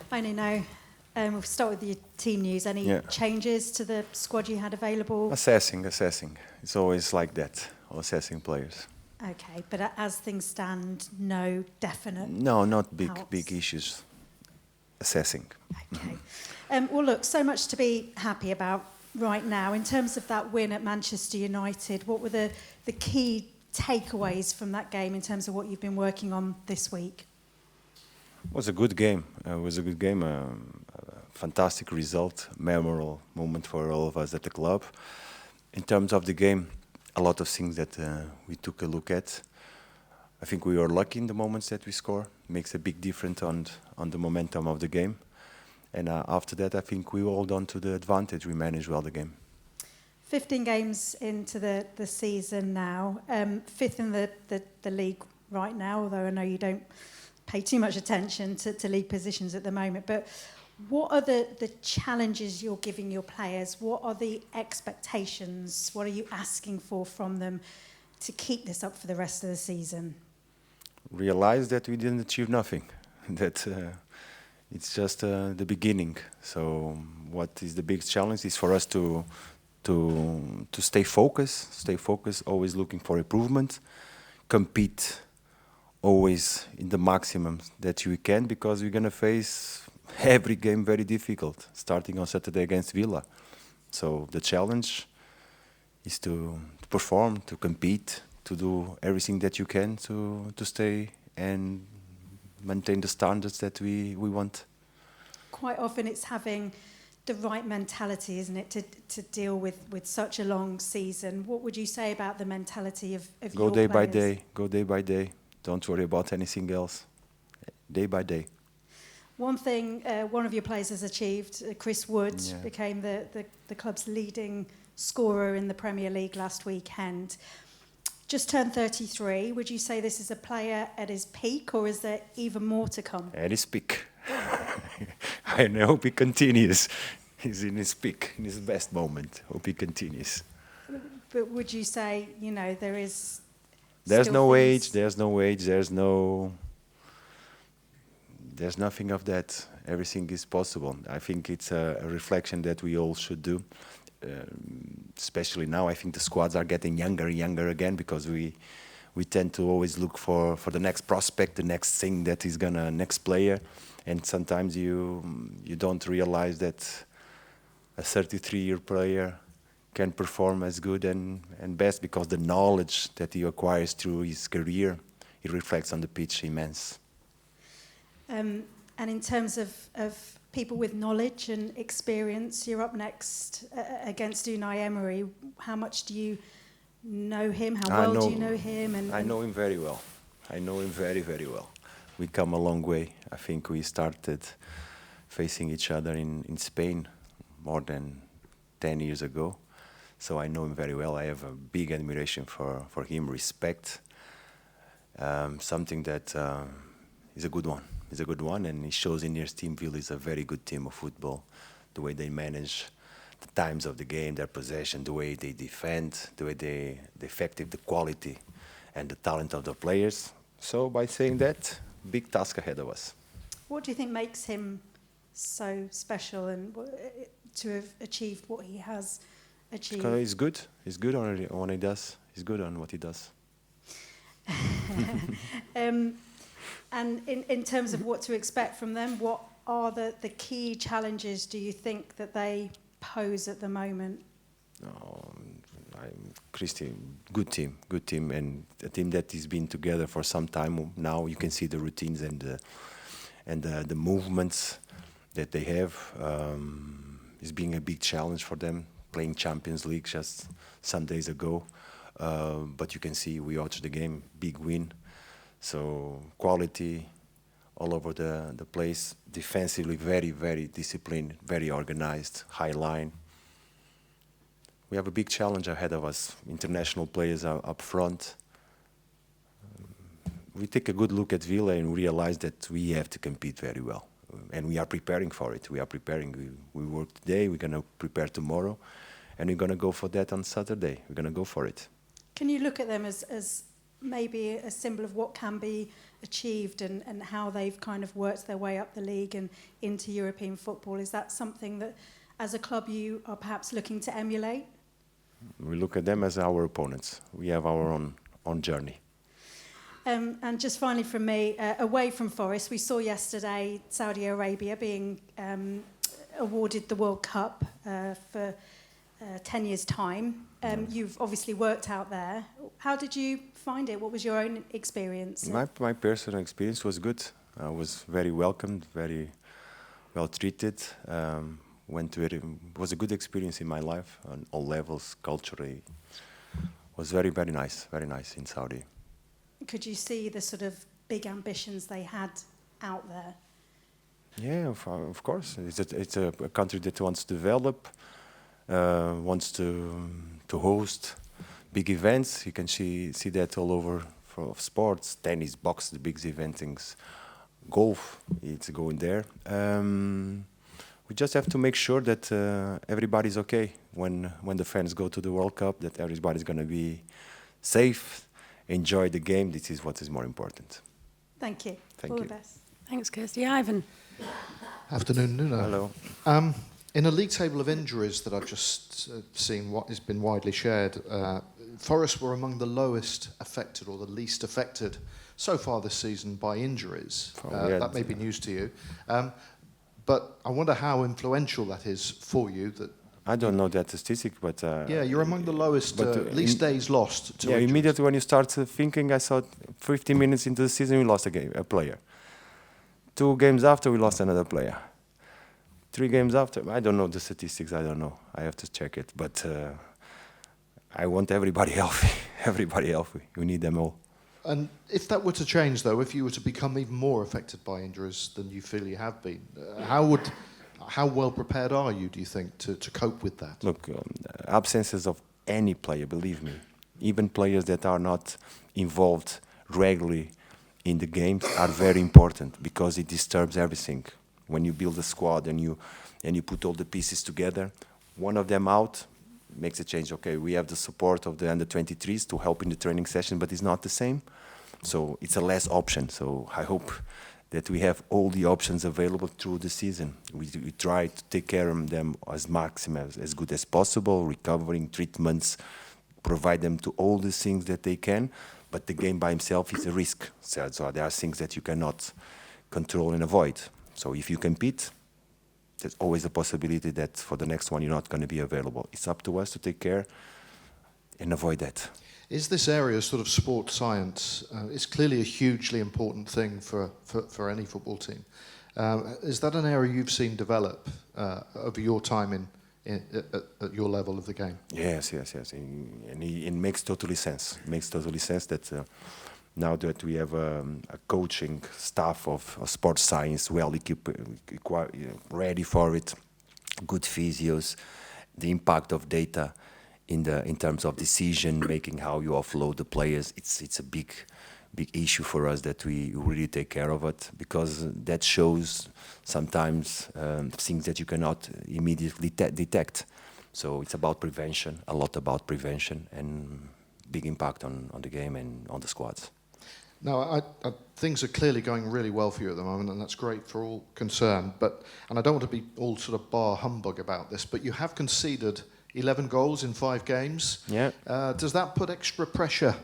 Hi, Nuno. We'll start with your team news. Any changes to the squad you had available? Assessing. It's always like that, assessing players. Okay, but as things stand, no definite... No, not big issues. Assessing. Okay. Well, look, so much to be happy about right now. In terms of that win at Manchester United, what were the key takeaways from that game in terms of what you've been working on this week? It was a good game. A fantastic result, memorable moment for all of us at the club. In terms of the game, a lot of things that we took a look at. I think we were lucky in the moments that we score. Makes a big difference on the momentum of the game. And after that, I think we hold on to the advantage. We managed well the game. 15 games into the season now, fifth in the league right now, although I know you don't pay too much attention to league positions at the moment. But what are the challenges you're giving your players? What are the expectations? What are you asking for from them to keep this up for the rest of the season? Realize that we didn't achieve nothing, that it's just the beginning. So what is the big challenge is for us to stay focused, always looking for improvement, compete always in the maximum that we can, because we're going to face every game very difficult, starting on Saturday against Villa. So the challenge is to perform, to compete, to do everything that you can to stay and maintain the standards that we want. Quite often it's having the right mentality, isn't it, to deal with such a long season. What would you say about the mentality of your players? Go day by day. Don't worry about anything else. Day by day. One thing one of your players has achieved, Chris Wood, became the club's leading scorer in the Premier League last weekend. Just turned 33. Would you say this is a player at his peak, or is there even more to come? At his peak. I hope he continues. He's in his peak, in his best moment. Hope he continues. But would you say, there is... There's no age, there's nothing of that. Everything is possible. I think it's a reflection that we all should do. Especially now, I think the squads are getting younger and younger again, because we tend to always look for the next prospect, the next thing that is next player, and sometimes you don't realize that a 33-year player can perform as good and best, because the knowledge that he acquires through his career, it reflects on the pitch immense. And in terms of people with knowledge and experience, you're up next against Unai Emery. How much do you know him? How well do you know him? I know him very well. I know him very, very well. We come a long way. I think we started facing each other in Spain more than 10 years ago. So I know him very well. I have a big admiration for him, respect. Something that is a good one. He's a good one, and he shows in his team. Villa is a very good team of football. The way they manage the times of the game, their possession, the way they defend, the way the effective, the quality, and the talent of the players. So by saying that, big task ahead of us. What do you think makes him so special and to have achieved what he has achieved? He's good. He's good on what he does. He's good on what he does. And in terms of what to expect from them, what are the key challenges do you think that they pose at the moment? Christian, good team, and a team that has been together for some time now. You can see the routines and the movements that they have. It's being a big challenge for them, playing Champions League just some days ago. But you can see we watched the game, big win. So quality all over the place. Defensively, very, very disciplined, very organized, high line. We have a big challenge ahead of us. International players are up front. We take a good look at Villa and realize that we have to compete very well. And we are preparing for it. We are preparing. We work today, we're going to prepare tomorrow, and we're going to go for that on Saturday. We're going to go for it. Can you look at them as maybe a symbol of what can be achieved and how they've kind of worked their way up the league and into European football. Is that something that, as a club, you are perhaps looking to emulate? We look at them as our opponents. We have our own journey. And just finally from me, away from Forest, we saw yesterday Saudi Arabia being awarded the World Cup for 10 years' time. You've obviously worked out there. How did you find it? What was your own experience? My personal experience was good. I was very welcomed, very well treated. Went to it. It was a good experience in my life on all levels, culturally. It was very, very nice in Saudi. Could you see the sort of big ambitions they had out there? Yeah, of course. It's a country that wants to develop, wants to host big events. You can see that all over for sports, tennis, box, the big events, golf. It's going there. We just have to make sure that everybody's okay when the fans go to the World Cup. That everybody's going to be safe, enjoy the game. This is what is more important. Thank you. Thank all you. the best. Thanks, Kirsty. Ivan. Afternoon, Nuno. Hello. In a league table of injuries that I've just seen, what has been widely shared, Forest were among the lowest affected or the least affected so far this season by injuries. That may be news to you. But I wonder how influential that is for you. That I don't know that statistic, but... yeah, you're among the lowest, least days lost to injuries. Immediately when you start thinking, I saw 15 minutes into the season, we lost a player. 2 games after, we lost another player. 3 games after, I don't know the statistics, I don't know. I have to check it. But I want everybody healthy. Everybody healthy. We need them all. And if that were to change, though, if you were to become even more affected by injuries than you feel you have been, how well prepared are you, do you think, to cope with that? Look, absences of any player, believe me, even players that are not involved regularly in the games are very important because it disturbs everything. When you build a squad and you put all the pieces together, one of them out makes a change. Okay, we have the support of the under-23s to help in the training session, but it's not the same. So it's a less option. So I hope that we have all the options available through the season. We try to take care of them as good as possible, recovering treatments, provide them to all the things that they can. But the game by himself is a risk. So there are things that you cannot control and avoid. So if you compete, there's always a possibility that for the next one you're not going to be available. It's up to us to take care and avoid that. Is this area sort of sports science? It's clearly a hugely important thing for any football team. Is that an area you've seen develop over your time at your level of the game? Yes. And it makes totally sense. It makes totally sense that now that we have a coaching staff of sports science well equipped, ready for it, good physios, the impact of data in terms of decision making, how you offload the players, it's a big issue for us that we really take care of it, because that shows sometimes things that you cannot immediately detect. So it's about prevention, a lot about prevention, and big impact on the game and on the squads. Now, things are clearly going really well for you at the moment, and that's great for all concerned. And I don't want to be all sort of bar humbug about this, but you have conceded 11 goals in 5 games. Yeah. Does that put extra pressure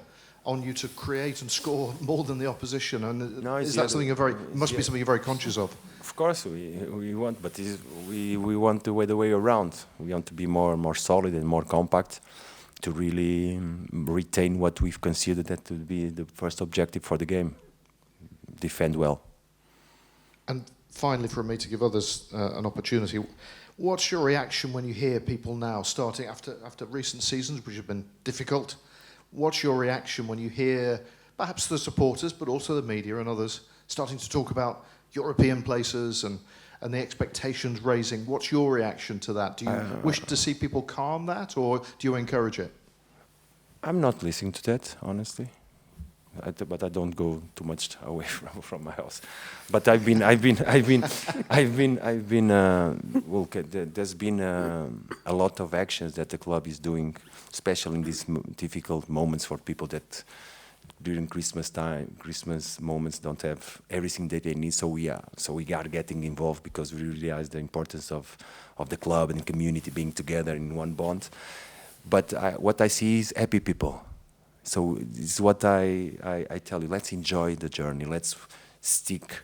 on you to create and score more than the opposition? And No, is that something must be something you're very conscious of? Of course we want, but we want the way around. We want to be more solid and more compact, to really retain what we've considered that to be the first objective for the game. Defend well. And finally, for me to give others an opportunity, what's your reaction when you hear people now starting after recent seasons, which have been difficult? What's your reaction when you hear perhaps the supporters, but also the media and others, starting to talk about European places and the expectations raising? What's your reaction to that? Do you wish to see people calm that, or do you encourage it? I'm not listening to that, honestly. But I don't go too much away from my house. But I've been. Well, there's been a lot of actions that the club is doing, especially in these difficult moments for people that during Christmas time, Christmas moments don't have everything that they need. So we are getting involved because we realize the importance of the club and the community being together in one bond. But what I see is happy people. So this is what I tell you. Let's enjoy the journey. Let's stick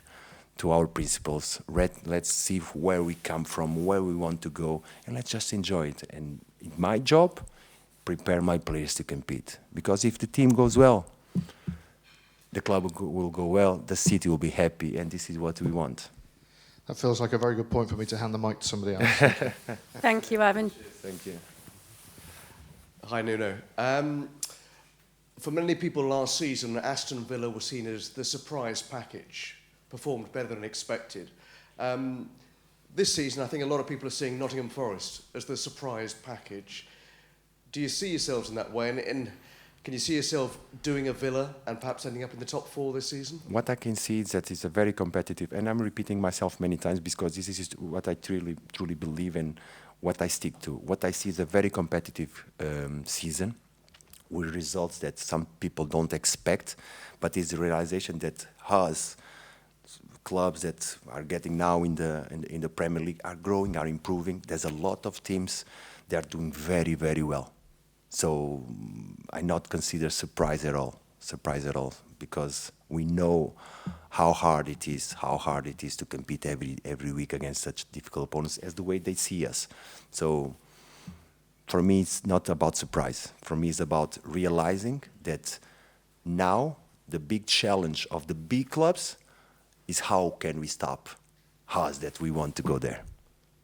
to our principles. Let's see where we come from, where we want to go, and let's just enjoy it. And my job, prepare my players to compete. Because if the team goes well, the club will go well, the city will be happy, and this is what we want. That feels like a very good point for me to hand the mic to somebody else. Thank you, Ivan. Thank you. Hi, Nuno. For many people last season, Aston Villa was seen as the surprise package, performed better than expected. This season, I think a lot of people are seeing Nottingham Forest as the surprise package. Do you see yourselves in that way? And can you see yourself doing a Villa and perhaps ending up in the top 4 this season? What I can see is that it's a very competitive, and I'm repeating myself many times because this is what I truly believe in, what I stick to. What I see is a very competitive season with results that some people don't expect, but it's the realization that us, clubs that are getting now in the Premier League, are growing, are improving. There's a lot of teams that are doing very, very well. So I not consider surprise at all, because we know how hard it is to compete every week against such difficult opponents as the way they see us. So for me, it's not about surprise. For me, it's about realizing that now the big challenge of the big clubs is how can we stop us that we want to go there.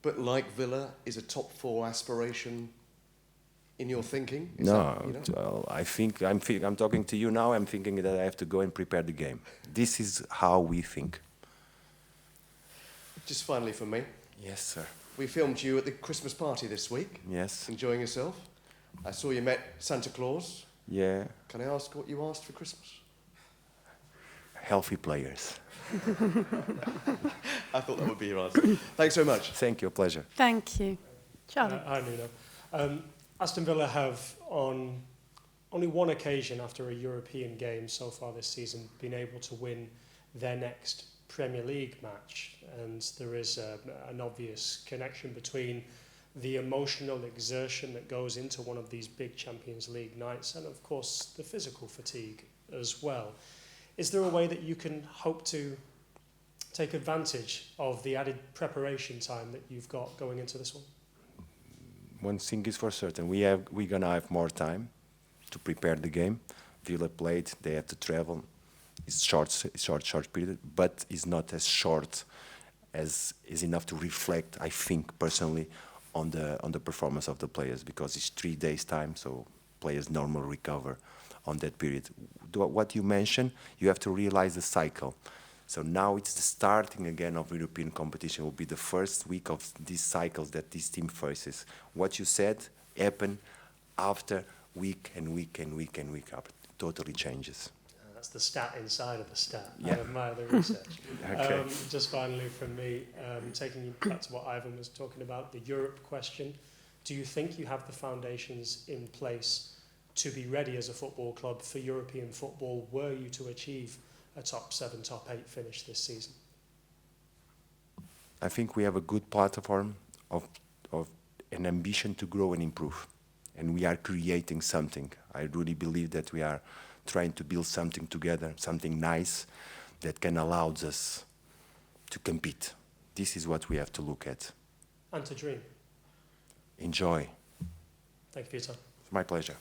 But like Villa, is a top 4 aspiration in your thinking? Is No, that, you know? well, I'm talking to you now. I'm thinking that I have to go and prepare the game. This is how we think. Just finally from me, Yes, sir. we filmed you at the Christmas party this week. Yes. Enjoying yourself. I saw you met Santa Claus. Yeah. Can I ask what you asked for Christmas? Healthy players. I thought that would be your answer. Thanks so much. Thank you. A pleasure. Thank you. Charlie. Hi, Nuno. Aston Villa have, on only one occasion after a European game so far this season, been able to win their next Premier League match. And there is an obvious connection between the emotional exertion that goes into one of these big Champions League nights and, of course, the physical fatigue as well. Is there a way that you can hope to take advantage of the added preparation time that you've got going into this one? One thing is for certain, we're gonna have more time to prepare the game. Villa played; they have to travel. It's short period, but it's not as short as is enough to reflect, I think personally, on the performance of the players, because it's 3 days time, so players normally recover on that period. What you mentioned, you have to realize the cycle. So now it's the starting again of European competition. It will be the first week of these cycles that this team faces. What you said happened after week and week and week and week up. It totally changes. That's the stat inside of the stat. Yeah. I admire the research. Okay. Just finally from me, taking you back to what Ivan was talking about, the Europe question, do you think you have the foundations in place to be ready as a football club for European football were you to achieve a top 7, top 8 finish this season? I think we have a good platform of an ambition to grow and improve. And we are creating something. I really believe that we are trying to build something together, something nice that can allow us to compete. This is what we have to look at. And to dream. Enjoy. Thank you for your time. It's my pleasure.